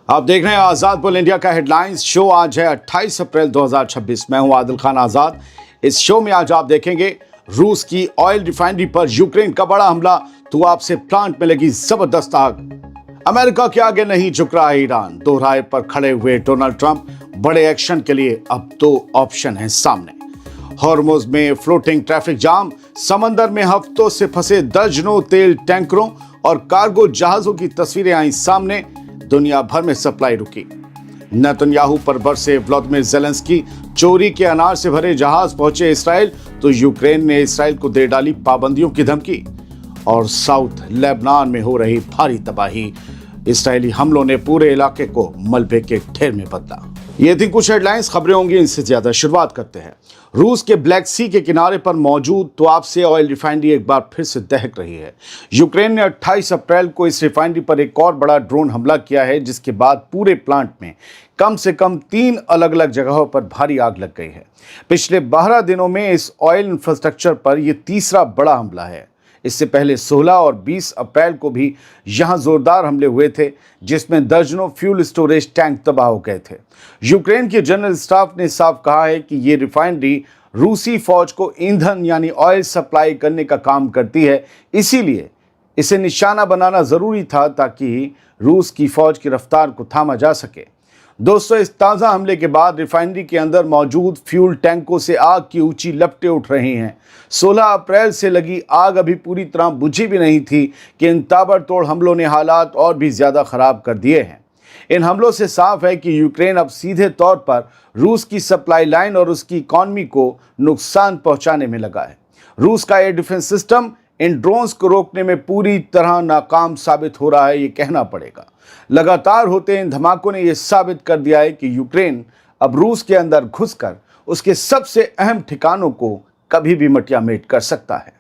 आप देख रहे हैं आजाद बुल इंडिया का हेडलाइंस शो। आज है 28 अप्रैल 2026। मैं हूं आदिल खान आजाद। इस शो में आज आप देखेंगे रूस की ऑयल रिफाइनरी पर यूक्रेन का बड़ा हमला, तो आपसे प्लांट में लगी जबरदस्त आग। अमेरिका के आगे नहीं झुक रहा है ईरान, दोहराए पर खड़े हुए डोनाल्ड ट्रंप। बड़े एक्शन के लिए अब दो ऑप्शन हैं सामने। हॉर्मुज में फ्लोटिंग ट्रैफिक जाम, समंदर में हफ्तों से फंसे दर्जनों तेल टैंकरों और कार्गो जहाजों की तस्वीरें आई सामने। दुनिया भर में सप्लाई रुकी। नेतन्याहू पर बरसे व्लादिमीर ज़ेलेंस्की। चोरी के अनाज से भरे जहाज पहुंचे इसराइल, तो यूक्रेन ने इसराइल को दे डाली पाबंदियों की धमकी। और साउथ लेबनान में हो रही भारी तबाही, इसराइली हमलों ने पूरे इलाके को मलबे के ढेर में बदला। ये थी कुछ हेडलाइंस, खबरें होंगी इनसे ज्यादा। शुरुआत करते हैं। रूस के ब्लैक सी के किनारे पर मौजूद तो से ऑयल रिफाइनरी एक बार फिर से दहक रही है। यूक्रेन ने 28 अप्रैल को इस रिफाइनरी पर एक और बड़ा ड्रोन हमला किया है, जिसके बाद पूरे प्लांट में कम से कम 3 अलग अलग जगहों पर भारी आग लग गई है। पिछले 12 दिनों में इस ऑयल इंफ्रास्ट्रक्चर पर यह तीसरा बड़ा हमला है। इससे पहले 16 और 20 अप्रैल को भी यहां जोरदार हमले हुए थे, जिसमें दर्जनों फ्यूल स्टोरेज टैंक तबाह हो गए थे। यूक्रेन के जनरल स्टाफ ने साफ कहा है कि ये रिफाइनरी रूसी फौज को ईंधन यानी ऑयल सप्लाई करने का काम करती है, इसीलिए इसे निशाना बनाना जरूरी था ताकि रूस की फौज की रफ्तार को थामा जा सके। दोस्तों, इस ताज़ा हमले के बाद रिफाइनरी के अंदर मौजूद फ्यूल टैंकों से आग की ऊंची लपटें उठ रही हैं। 16 अप्रैल से लगी आग अभी पूरी तरह बुझी भी नहीं थी कि इन ताबड़तोड़ हमलों ने हालात और भी ज़्यादा ख़राब कर दिए हैं। इन हमलों से साफ है कि यूक्रेन अब सीधे तौर पर रूस की सप्लाई लाइन और उसकी इकॉनमी को नुकसान पहुंचाने में लगा है। रूस का air defence system in drones को रोकने में पूरी तरह नाकाम साबित हो रहा है, ये कहना पड़ेगा। लगातार होते इन धमाकों ने यह साबित कर दिया है कि यूक्रेन अब रूस के अंदर घुसकर उसके सबसे अहम ठिकानों को कभी भी मटियामेट कर सकता है।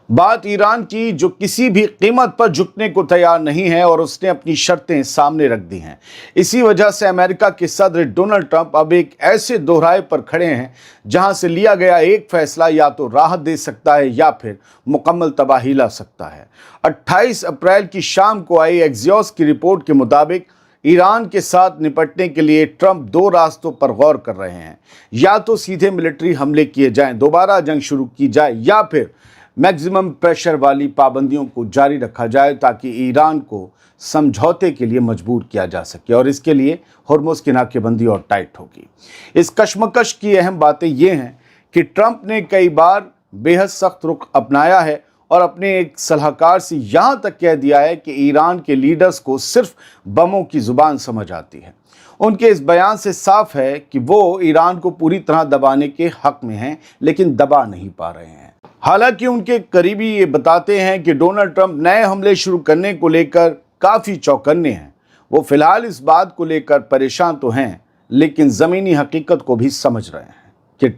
बात ईरान की, जो किसी भी कीमत पर झुकने को तैयार नहीं है और उसने अपनी शर्तें सामने रख दी हैं। इसी वजह से अमेरिका के सदर डोनाल्ड ट्रंप अब एक ऐसे दोहराए पर खड़े हैं जहां से लिया गया एक फैसला या तो राहत दे सकता है या फिर मुकम्मल तबाही ला सकता है। 28 अप्रैल की शाम को आई एक्सियोस की रिपोर्ट के मुताबिक ईरान के साथ निपटने के लिए ट्रंप 2 रास्तों पर गौर कर रहे हैं। या तो सीधे मिलिट्री हमले किए जाएं, दोबारा जंग शुरू की जाए, या फिर मैक्सिमम प्रेशर वाली पाबंदियों को जारी रखा जाए ताकि ईरान को समझौते के लिए मजबूर किया जा सके। और इसके लिए हॉर्मुज की नाकेबंदी और टाइट होगी। इस कशमकश की अहम बातें ये हैं कि ट्रंप ने कई बार बेहद सख्त रुख अपनाया है और अपने एक सलाहकार से यहाँ तक कह दिया है कि ईरान के लीडर्स को सिर्फ बमों की जुबान समझ आती है। उनके इस बयान से साफ है कि वो ईरान को पूरी तरह दबाने के हक में हैं, लेकिन दबा नहीं पा रहे हैं। हालांकि उनके करीबी ये बताते हैं कि डोनाल्ड ट्रंप नए हमले शुरू करने को लेकर काफ़ी चौकन्ने हैं। वो फिलहाल इस बात को लेकर परेशान तो हैं, लेकिन ज़मीनी हकीकत को भी समझ रहे हैं कि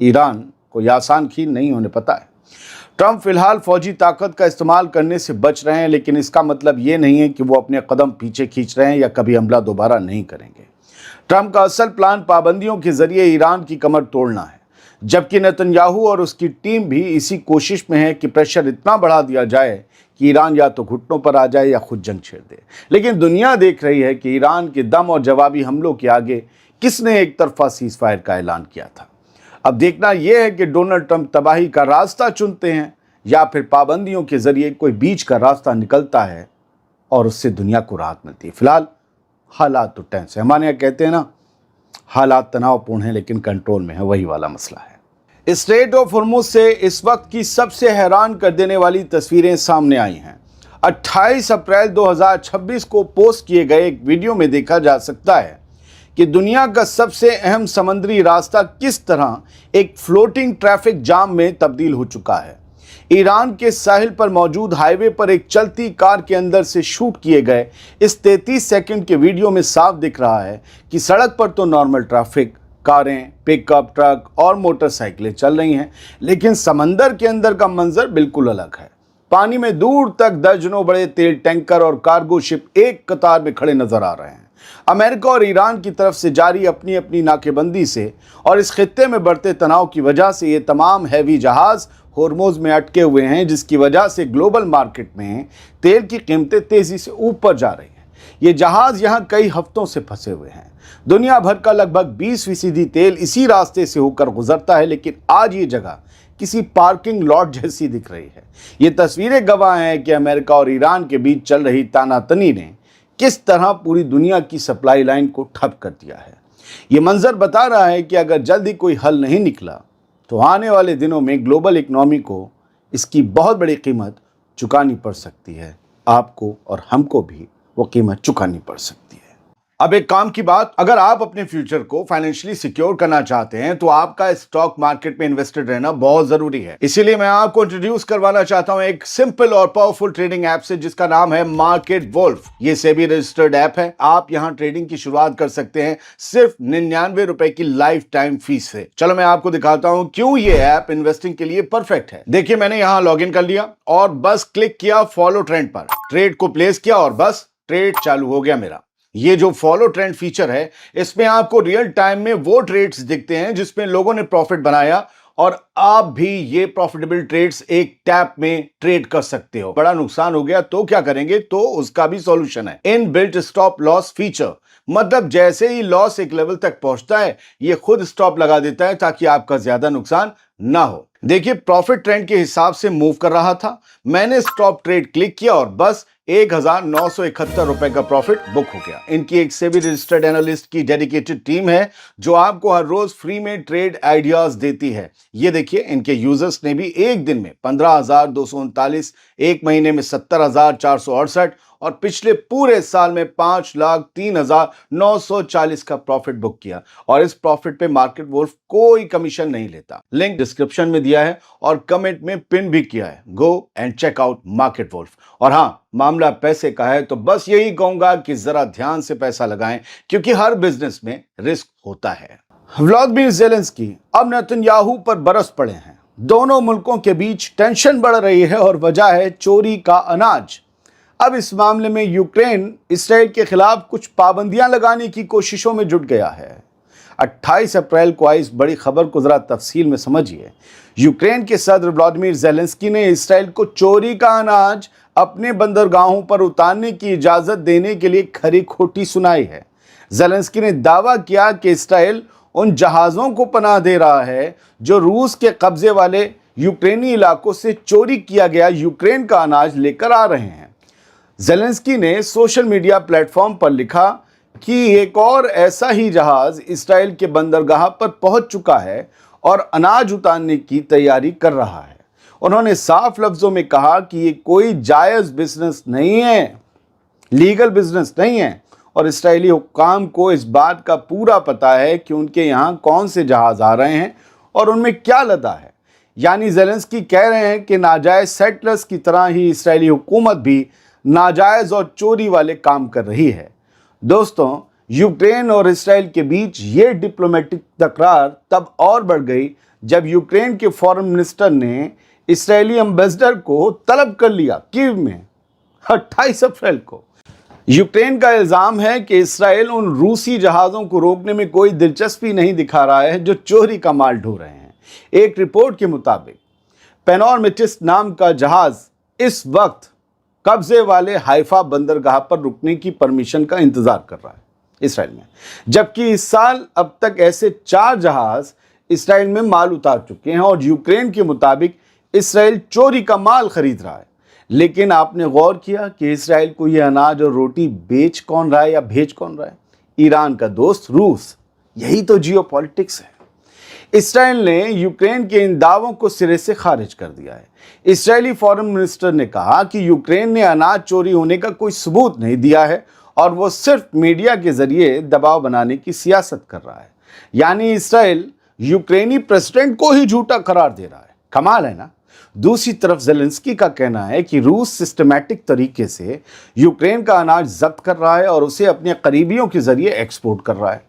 ईरान को यह आसान खीर नहीं होने पता है। ट्रंप फिलहाल फौजी ताकत का इस्तेमाल करने से बच रहे हैं, लेकिन इसका मतलब ये नहीं है कि वो अपने कदम पीछे खींच रहे हैं या कभी हमला दोबारा नहीं करेंगे। ट्रंप का असल प्लान पाबंदियों के जरिए ईरान की कमर तोड़ना है, जबकि नेतन्याहू और उसकी टीम भी इसी कोशिश में है कि प्रेशर इतना बढ़ा दिया जाए कि ईरान या तो घुटनों पर आ जाए या खुद जंग छेड़ दे। लेकिन दुनिया देख रही है कि ईरान के दम और जवाबी हमलों के आगे किसने एक तरफा सीज फायर का ऐलान किया था। अब देखना यह है कि डोनाल्ड ट्रंप तबाही का रास्ता चुनते हैं या फिर पाबंदियों के जरिए कोई बीच का रास्ता निकलता है और उससे दुनिया को राहत मिलती है। फिलहाल हालात तो टेंस है। हमारे यहाँ कहते हैं ना, हालात तनावपूर्ण हैं लेकिन कंट्रोल में है, वही वाला मसला है। स्ट्रेट ऑफ हॉर्मुज से इस वक्त की सबसे हैरान कर देने वाली तस्वीरें सामने आई हैं। 28 अप्रैल 2026 को पोस्ट किए गए एक वीडियो में देखा जा सकता है कि दुनिया का सबसे अहम समुद्री रास्ता किस तरह एक फ्लोटिंग ट्रैफिक जाम में तब्दील हो चुका है। ईरान के साहिल पर मौजूद हाईवे पर एक चलती कार के अंदर से शूट किए गए इस 33 सेकंड के वीडियो में साफ दिख रहा है कि सड़क पर तो नॉर्मल ट्रैफिक, कारें, पिकअप ट्रक और मोटरसाइकिलें चल रही हैं, लेकिन समंदर के अंदर का मंजर बिल्कुल अलग है। पानी में दूर तक दर्जनों बड़े तेल टैंकर और कार्गो शिप एक कतार में खड़े नजर आ रहे हैं। अमेरिका और ईरान की तरफ से जारी अपनी अपनी नाकेबंदी से और इस खित्ते में बढ़ते तनाव की वजह से ये तमाम हैवी जहाज हॉर्मुज में अटके हुए हैं, जिसकी वजह से ग्लोबल मार्केट में तेल की कीमतें तेजी से ऊपर जा रही हैं। ये जहाज यहाँ कई हफ्तों से फंसे हुए हैं। दुनिया भर का लगभग 20% तेल इसी रास्ते से होकर गुजरता है, लेकिन आज ये जगह किसी पार्किंग लॉट जैसी दिख रही है। ये तस्वीरें गवाह हैं कि अमेरिका और ईरान के बीच चल रही तानातनी ने किस तरह पूरी दुनिया की सप्लाई लाइन को ठप कर दिया है। ये मंजर बता रहा है कि अगर जल्दी कोई हल नहीं निकला तो आने वाले दिनों में ग्लोबल इकोनॉमी को इसकी बहुत बड़ी कीमत चुकानी पड़ सकती है। आपको और हमको भी वो कीमत चुकानी पड़ सकती है। अब एक काम की बात, अगर आप अपने फ्यूचर को फाइनेंशियली सिक्योर करना चाहते हैं तो आपका स्टॉक मार्केट में इन्वेस्टेड रहना बहुत जरूरी है। इसीलिए मैं आपको इंट्रोड्यूस करवाना चाहता हूं एक सिंपल और पावरफुल ट्रेडिंग ऐप से, जिसका नाम है मार्केट वोल्फ। ये सेबी रजिस्टर्ड ऐप है। आप यहां ट्रेडिंग की शुरुआत कर सकते हैं सिर्फ 99 रुपए की लाइफ टाइम फीस से। चलो मैं आपको दिखाता हूं क्यों ये ऐप इन्वेस्टिंग के लिए परफेक्ट है। देखिए, मैंने यहां लॉग इन कर लिया और बस क्लिक किया फॉलो ट्रेंड पर, ट्रेड को प्लेस किया और बस ट्रेड चालू हो गया मेरा। ये जो फॉलो ट्रेंड फीचर है, इसमें आपको रियल टाइम में वो ट्रेड्स दिखते हैं जिसमें लोगों ने प्रॉफिट बनाया और आप भी ये प्रॉफिटेबल ट्रेड्स एक टैप में ट्रेड कर सकते हो। बड़ा नुकसान हो गया तो क्या करेंगे, तो उसका भी सॉल्यूशन है, इनबिल्ट स्टॉप लॉस फीचर। मतलब जैसे ही लॉस एक लेवल तक पहुंचता है, ये खुद स्टॉप लगा देता है ताकि आपका ज्यादा नुकसान ना हो। देखिए, प्रॉफिट ट्रेंड के हिसाब से मूव कर रहा था, मैंने स्टॉप ट्रेड क्लिक किया और बस 1971 रुपए का प्रॉफिट बुक हो गया। इनकी एक सेबी रजिस्टर्ड एनालिस्ट की डेडिकेटेड टीम है जो आपको हर रोज फ्री में ट्रेड आइडियाज देती है। ये देखिए, इनके यूजर्स ने भी एक दिन में 15,239, एक महीने में 70,468 और पिछले पूरे साल में 5,03,940 का प्रॉफिट बुक किया। और इस प्रॉफिट पे मार्केट वोल्फ कोई कमीशन नहीं लेता। लिंक डिस्क्रिप्शन में दिया है और कमेंट में पिन भी किया है। Go and check out market wolf. और हाँ, मामला पैसे का है तो बस यही कहूंगा कि जरा ध्यान से पैसा लगाएं, क्योंकि हर बिजनेस में रिस्क होता है। व्लादिमीर ज़ेलेंस्की अब नेतन्याहू पर बरस पड़े हैं। दोनों मुल्कों के बीच टेंशन बढ़ रही है और वजह है चोरी का अनाज। अब इस मामले में यूक्रेन इसराइल के खिलाफ कुछ पाबंदियां लगाने की कोशिशों में जुट गया है। 28 अप्रैल को आई इस बड़ी खबर को जरा तफसील में समझिए। यूक्रेन के सदर व्लादिमीर ज़ेलेंस्की ने इसराइल को चोरी का अनाज अपने बंदरगाहों पर उतारने की इजाजत देने के लिए खरी खोटी सुनाई है। ज़ेलेंस्की ने दावा किया कि इसराइल उन जहाज़ों को पनाह दे रहा है जो रूस के कब्जे वाले यूक्रेनी इलाकों से चोरी किया गया यूक्रेन का अनाज लेकर आ रहे हैं। ज़ेलेंस्की ने सोशल मीडिया प्लेटफॉर्म पर लिखा कि एक और ऐसा ही जहाज इसराइल के बंदरगाह पर पहुंच चुका है और अनाज उतारने की तैयारी कर रहा है। उन्होंने साफ लफ्जों में कहा कि ये कोई जायज़ बिजनेस नहीं है, लीगल बिजनेस नहीं है, और इसराइली हुक्काम को इस बात का पूरा पता है कि उनके यहाँ कौन से जहाज आ रहे हैं और उनमें क्या लदा है। यानी ज़ेलेंस्की कह रहे हैं कि नाजायज़ सेटलर्स की तरह ही इसराइली हुकूमत भी नाजायज़ और चोरी वाले काम कर रही है। दोस्तों, यूक्रेन और इसराइल के बीच ये डिप्लोमेटिक तकरार तब और बढ़ गई जब यूक्रेन के फॉरेन मिनिस्टर ने इसराइली एम्बेसडर को तलब कर लिया कीव में 28 अप्रैल को। यूक्रेन का इल्ज़ाम है कि इसराइल उन रूसी जहाज़ों को रोकने में कोई दिलचस्पी नहीं दिखा रहा है जो चोरी का माल ढो रहे हैं। एक रिपोर्ट के मुताबिक पेनोरमिटिस नाम का जहाज़ इस वक्त कब्जे वाले हाइफा बंदरगाह पर रुकने की परमिशन का इंतजार कर रहा है इसराइल में, जबकि इस साल अब तक ऐसे 4 जहाज इसराइल में माल उतार चुके हैं और यूक्रेन के मुताबिक इसराइल चोरी का माल खरीद रहा है। लेकिन आपने गौर किया कि इसराइल को यह अनाज और रोटी बेच कौन रहा है या भेज कौन रहा है? ईरान का दोस्त रूस। यही तो जियोपॉलिटिक्स है। इसराइल ने यूक्रेन के इन दावों को सिरे से खारिज कर दिया है। इसराइली फॉरेन मिनिस्टर ने कहा कि यूक्रेन ने अनाज चोरी होने का कोई सबूत नहीं दिया है और वो सिर्फ मीडिया के जरिए दबाव बनाने की सियासत कर रहा है। यानी इसराइल यूक्रेनी प्रेसिडेंट को ही झूठा करार दे रहा है। कमाल है ना। दूसरी तरफ ज़ेलेंस्की का कहना है कि रूस सिस्टमैटिक तरीके से यूक्रेन का अनाज जब्त कर रहा है और उसे अपने करीबियों के जरिए एक्सपोर्ट कर रहा है।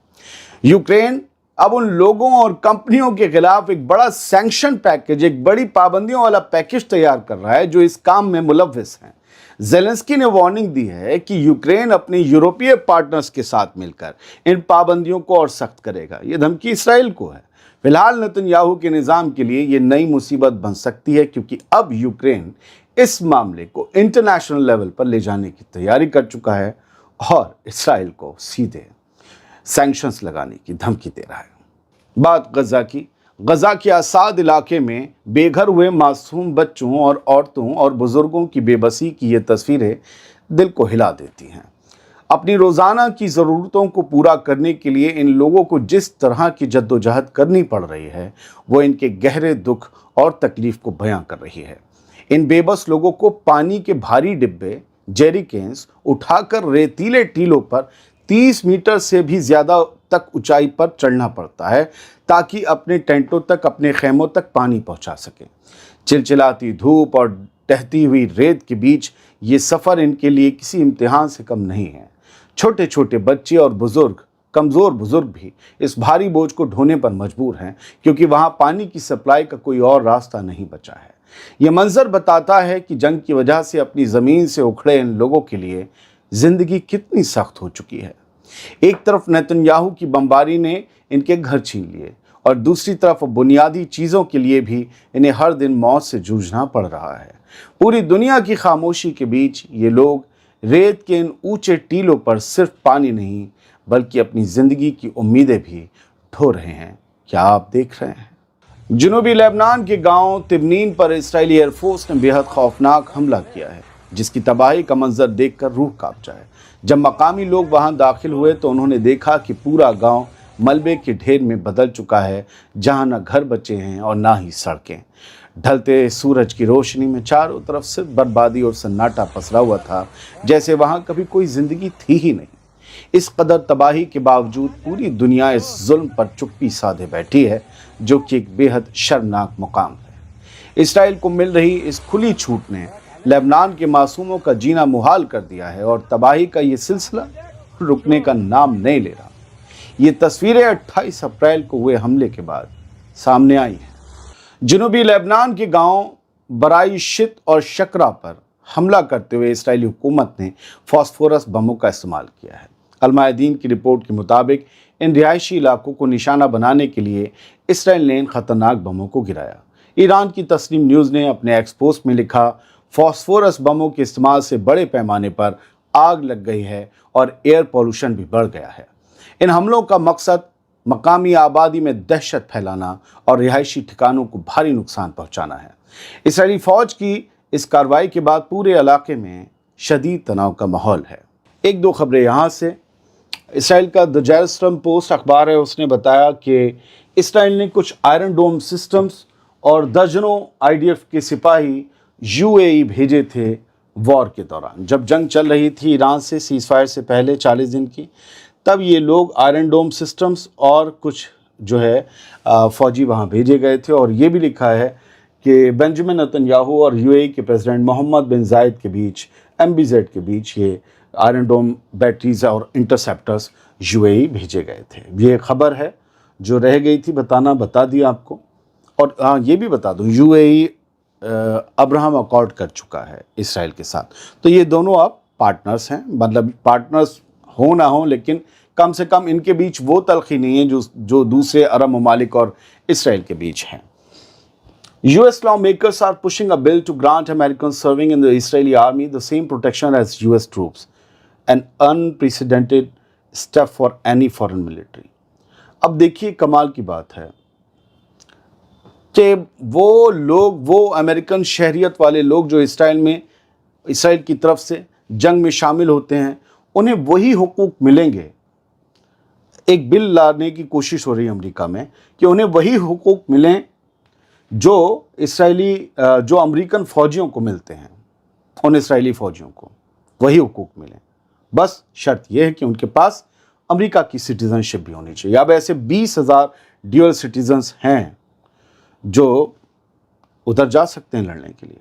यूक्रेन अब उन लोगों और कंपनियों के खिलाफ एक बड़ा सैंक्शन पैकेज, एक बड़ी पाबंदियों वाला पैकेज तैयार कर रहा है जो इस काम में मुलव्विस हैं। ज़ेलेंस्की ने वार्निंग दी है कि यूक्रेन अपने यूरोपीय पार्टनर्स के साथ मिलकर इन पाबंदियों को और सख्त करेगा। ये धमकी इसराइल को है। फिलहाल नेतन्याहू के निज़ाम के लिए ये नई मुसीबत बन सकती है, क्योंकि अब यूक्रेन इस मामले को इंटरनेशनल लेवल पर ले जाने की तैयारी कर चुका है और इसराइल को सीधे सैंक्शंस लगाने की धमकी दे रहा है। बात गजा की। गजा के आसाद इलाके में बेघर हुए मासूम बच्चों और औरतों और बुजुर्गों की बेबसी की ये तस्वीरें दिल को हिला देती हैं। अपनी रोज़ाना की ज़रूरतों को पूरा करने के लिए इन लोगों को जिस तरह की जद्दोजहद करनी पड़ रही है वो इनके गहरे दुख और तकलीफ़ को बयां कर रही है। इन बेबस लोगों को पानी के भारी डिब्बे जेरिकेन्स उठाकर रेतीले टीलों पर 30 मीटर से भी ज़्यादा तक ऊंचाई पर चढ़ना पड़ता है ताकि अपने टेंटों तक, अपने खेमों तक पानी पहुंचा सकें। चिलचिलाती धूप और टहती हुई रेत के बीच ये सफ़र इनके लिए किसी इम्तिहान से कम नहीं है। छोटे छोटे बच्चे और बुजुर्ग, कमज़ोर बुजुर्ग भी इस भारी बोझ को ढोने पर मजबूर हैं क्योंकि वहाँ पानी की सप्लाई का कोई और रास्ता नहीं बचा है। ये मंजर बताता है कि जंग की वजह से अपनी ज़मीन से उखड़े इन लोगों के लिए ज़िंदगी कितनी सख्त हो चुकी है। एक तरफ नेतन्याहू की बमबारी ने इनके घर छीन लिए और दूसरी तरफ बुनियादी चीज़ों के लिए भी इन्हें हर दिन मौत से जूझना पड़ रहा है। पूरी दुनिया की खामोशी के बीच ये लोग रेत के इन ऊंचे टीलों पर सिर्फ पानी नहीं बल्कि अपनी ज़िंदगी की उम्मीदें भी ढो रहे हैं। क्या आप देख रहे हैं? जनूबी लेबनान के गांव तिबनीन पर इजरायली एयरफोर्स ने बेहद खौफनाक हमला किया है जिसकी तबाही का मंजर देखकर रूह कांप जाए। जब मकामी लोग वहां दाखिल हुए तो उन्होंने देखा कि पूरा गांव मलबे के ढेर में बदल चुका है, जहां न घर बचे हैं और ना ही सड़कें। ढलते सूरज की रोशनी में चारों तरफ सिर्फ बर्बादी और सन्नाटा पसरा हुआ था, जैसे वहां कभी कोई जिंदगी थी ही नहीं। इस कदर तबाही के बावजूद पूरी दुनिया इस जुल्म पर चुप्पी साधे बैठी है, जो कि एक बेहद शर्मनाक मुकाम है। इसराइल को मिल रही इस खुली छूट ने लेबनान के मासूमों का जीना मुहाल कर दिया है और तबाही का ये सिलसिला रुकने का नाम नहीं ले रहा। ये तस्वीरें 28 अप्रैल को हुए हमले के बाद सामने आई हैं। जनूबी लेबनान के गांव बराइशित और शकरा पर हमला करते हुए इसराइली हुकूमत ने फास्फोरस बमों का इस्तेमाल किया है। अलमायदीन की रिपोर्ट के मुताबिक इन रिहायशी इलाकों को निशाना बनाने के लिए इसराइल ने इन खतरनाक बमों को गिराया। ईरान की तस्नीम न्यूज़ ने अपने एक्सपोस्ट में लिखा, फास्फोरस बमों के इस्तेमाल से बड़े पैमाने पर आग लग गई है और एयर पोल्यूशन भी बढ़ गया है। इन हमलों का मकसद मकामी आबादी में दहशत फैलाना और रिहायशी ठिकानों को भारी नुकसान पहुंचाना है। इसराइली फ़ौज की इस कार्रवाई के बाद पूरे इलाके में शदीद तनाव का माहौल है। एक दो खबरें यहाँ से। इसराइल का द जेरुसलम पोस्ट अखबार है, उसने बताया कि इसराइल ने कुछ आयरन डोम सिस्टम्स और दर्जनों आईडीएफ के सिपाही यूएई भेजे थे वॉर के दौरान। जब जंग चल रही थी ईरान से सीज़फायर से पहले 40 दिन की, तब ये लोग आयरन डोम सिस्टम्स और कुछ जो है फ़ौजी वहाँ भेजे गए थे। और ये भी लिखा है कि बेंजामिन नेतन्याहू और यूएई के प्रेसिडेंट मोहम्मद बिन जायद के बीच, MBZ के बीच ये आयरन डोम बैटरीज और इंटरसेप्टर्स यूएई भेजे गए थे। ये खबर है जो रह गई थी बताना, बता दिया आपको। और हाँ, ये भी बता दूँ, यूएई अब्राहम अकॉर्ड कर चुका है इसराइल के साथ। तो ये दोनों अब पार्टनर्स हैं, मतलब पार्टनर्स हो ना हो, लेकिन कम से कम इनके बीच वो तलखी नहीं है जो दूसरे अरब ममालिक और इसराइल के बीच है। US lawmakers are pushing a bill to grant Americans serving in the Israeli army the same protection as US troops, an unprecedented step for any foreign military. अब देखिए कमाल की बात है कि वो लोग, वो अमेरिकन शहरियत वाले लोग जो इसराइल की तरफ से जंग में शामिल होते हैं, उन्हें वही हुकूक मिलेंगे। एक बिल लाने की कोशिश हो रही है अमेरिका में कि उन्हें वही हुकूक मिलें जो अमेरिकन फ़ौजियों को मिलते हैं, उन इसराइली फ़ौजियों को वही हुकूक मिलें। बस शर्त यह है कि उनके पास अमेरिका की सिटीज़नशिप भी होनी चाहिए। अब ऐसे 20,000 ड्यूअल सिटीजन्स हैं जो उधर जा सकते हैं लड़ने के लिए।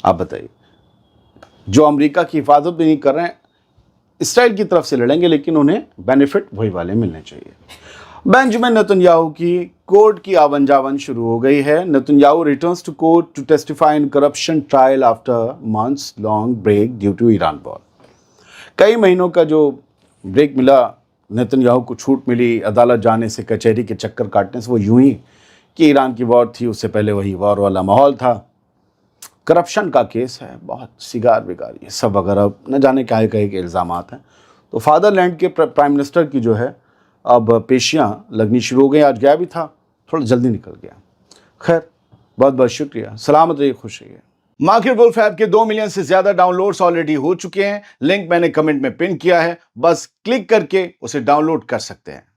आप बताइए, जो अमेरिका की हिफाजत भी नहीं कर रहे हैं, इसराइल की तरफ से लड़ेंगे, लेकिन उन्हें बेनिफिट वही वाले मिलने चाहिए। बेंजामिन नेतन्याहू की कोर्ट की आवन जावन शुरू हो गई है। Netanyahu returns to court to testify in corruption trial after months long break due to Iran war. कई महीनों का जो ब्रेक मिला, नेतन्याहू को छूट मिली अदालत जाने से, कचहरी के चक्कर काटने से, वो यूं ही कि ईरान की वॉर थी, उससे पहले वही वॉर वाला माहौल था। کرپشن کا کیس ہے، بہت سگار بگار یہ سب وغیرہ نہ جانے کیا کہے کے الزامات ہیں. تو فادر لینڈ کے پرائم منسٹر کی جو ہے اب پیشیاں لگنی شروع ہو گئی. آج گیا بھی تھا، تھوڑا جلدی نکل گیا. خیر، بہت بہت شکریہ. سلامت رہیے، خوش رہیے. مارکیٹ وولف ایپ کے 2 ملین سے زیادہ ڈاؤن لوڈز آلریڈی ہو چکے ہیں. لنک میں نے کمنٹ میں پن کیا ہے، بس کلک کر کے اسے ڈاؤن لوڈ کر سکتے ہیں.